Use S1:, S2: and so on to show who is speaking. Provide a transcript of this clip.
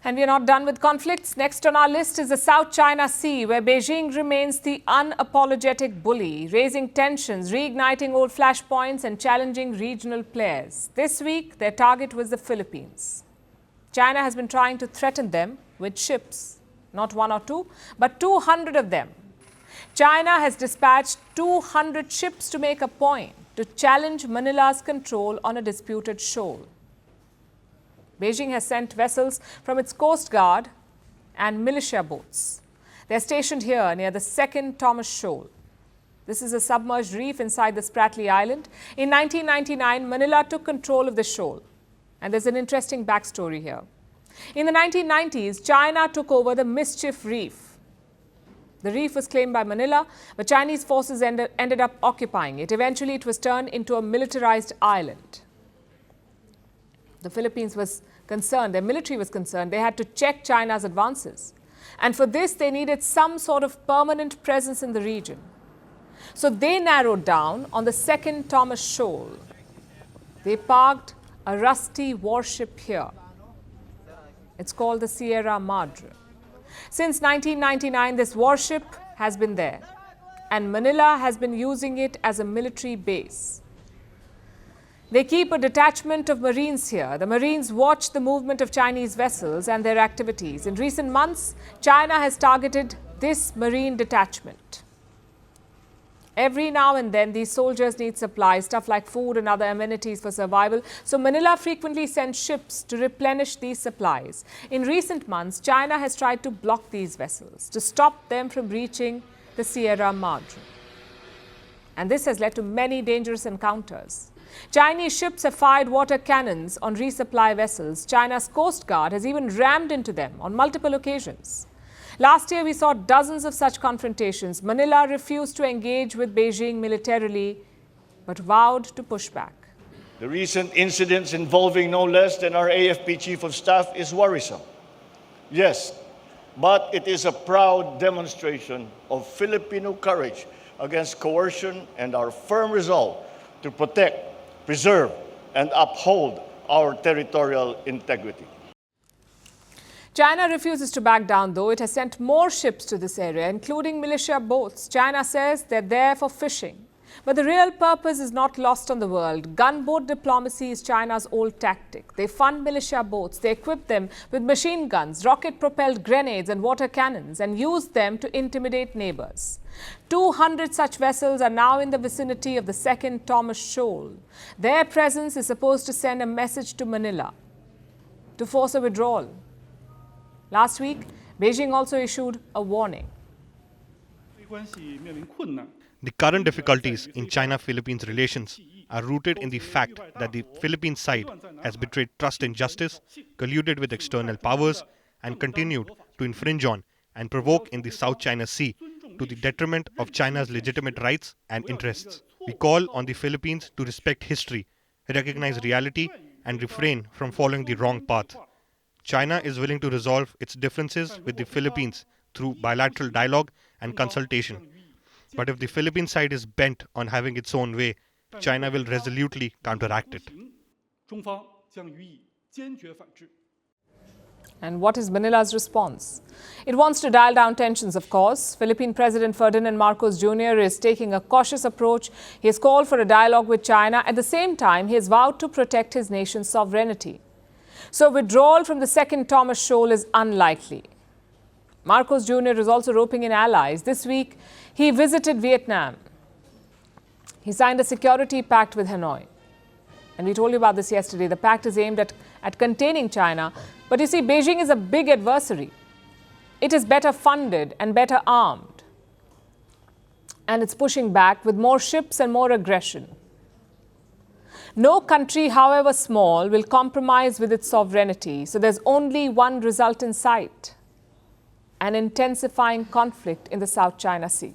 S1: And we are not done with conflicts. Next on our list is the South China Sea, where Beijing remains the unapologetic bully, raising tensions, reigniting old flashpoints and challenging regional players. This week, their target was the Philippines. China has been trying to threaten them with ships, not one or two, but 200 of them. China has dispatched 200 ships to make a point to challenge Manila's control on a disputed shoal. Beijing has sent vessels from its Coast Guard and militia boats. They're stationed here near the second Thomas Shoal. This is a submerged reef inside the Spratly Island. In 1999, Manila took control of the shoal. And there's an interesting backstory here. In the 1990s, China took over the Mischief Reef. The reef was claimed by Manila, but Chinese forces ended up occupying it. Eventually, it was turned into a militarized island. The Philippines was concerned, their military was concerned, they had to check China's advances. And for this, they needed some sort of permanent presence in the region. So they narrowed down on the second Thomas Shoal. They parked a rusty warship here. It's called the Sierra Madre. Since 1999, this warship has been there, and Manila has been using it as a military base. They keep a detachment of Marines here. The Marines watch the movement of Chinese vessels and their activities. In recent months, China has targeted this Marine detachment. Every now and then, these soldiers need supplies, stuff like food and other amenities for survival. So Manila frequently sends ships to replenish these supplies. In recent months, China has tried to block these vessels to stop them from reaching the Sierra Madre. And this has led to many dangerous encounters. Chinese ships have fired water cannons on resupply vessels. China's Coast Guard has even rammed into them on multiple occasions. Last year, we saw dozens of such confrontations. Manila refused to engage with Beijing militarily, but vowed to push back.
S2: The recent incidents involving no less than our AFP Chief of Staff is worrisome. Yes, but it is a proud demonstration of Filipino courage against coercion and our firm resolve to protect, preserve, and uphold our territorial integrity.
S1: China refuses to back down, though. It has sent more ships to this area, including militia boats. China says they're there for fishing. But the real purpose is not lost on the world. Gunboat diplomacy is China's old tactic. They fund militia boats, they equip them with machine guns, rocket-propelled grenades and water cannons, and use them to intimidate neighbors. 200 such vessels are now in the vicinity of the second Thomas Shoal. Their presence is supposed to send a message to Manila to force a withdrawal. Last week, Beijing also issued a warning.
S3: The current difficulties in China-Philippines relations are rooted in the fact that the Philippine side has betrayed trust and justice, colluded with external powers, and continued to infringe on and provoke in the South China Sea to the detriment of China's legitimate rights and interests. We call on the Philippines to respect history, recognize reality, and refrain from following the wrong path. China is willing to resolve its differences with the Philippines through bilateral dialogue and consultation. But if the Philippine side is bent on having its own way, China will resolutely counteract it.
S1: And what is Manila's response? It wants to dial down tensions, of course. Philippine President Ferdinand Marcos Jr. is taking a cautious approach. He has called for a dialogue with China. At the same time, he has vowed to protect his nation's sovereignty. So withdrawal from the second Thomas Shoal is unlikely. Marcos Jr. is also roping in allies. This week, he visited Vietnam. He signed a security pact with Hanoi. And we told you about this yesterday. The pact is aimed at containing China. But you see, Beijing is a big adversary. It is better funded and better armed. And it's pushing back with more ships and more aggression. No country, however small, will compromise with its sovereignty. So there's only one result in sight: an intensifying conflict in the South China Sea.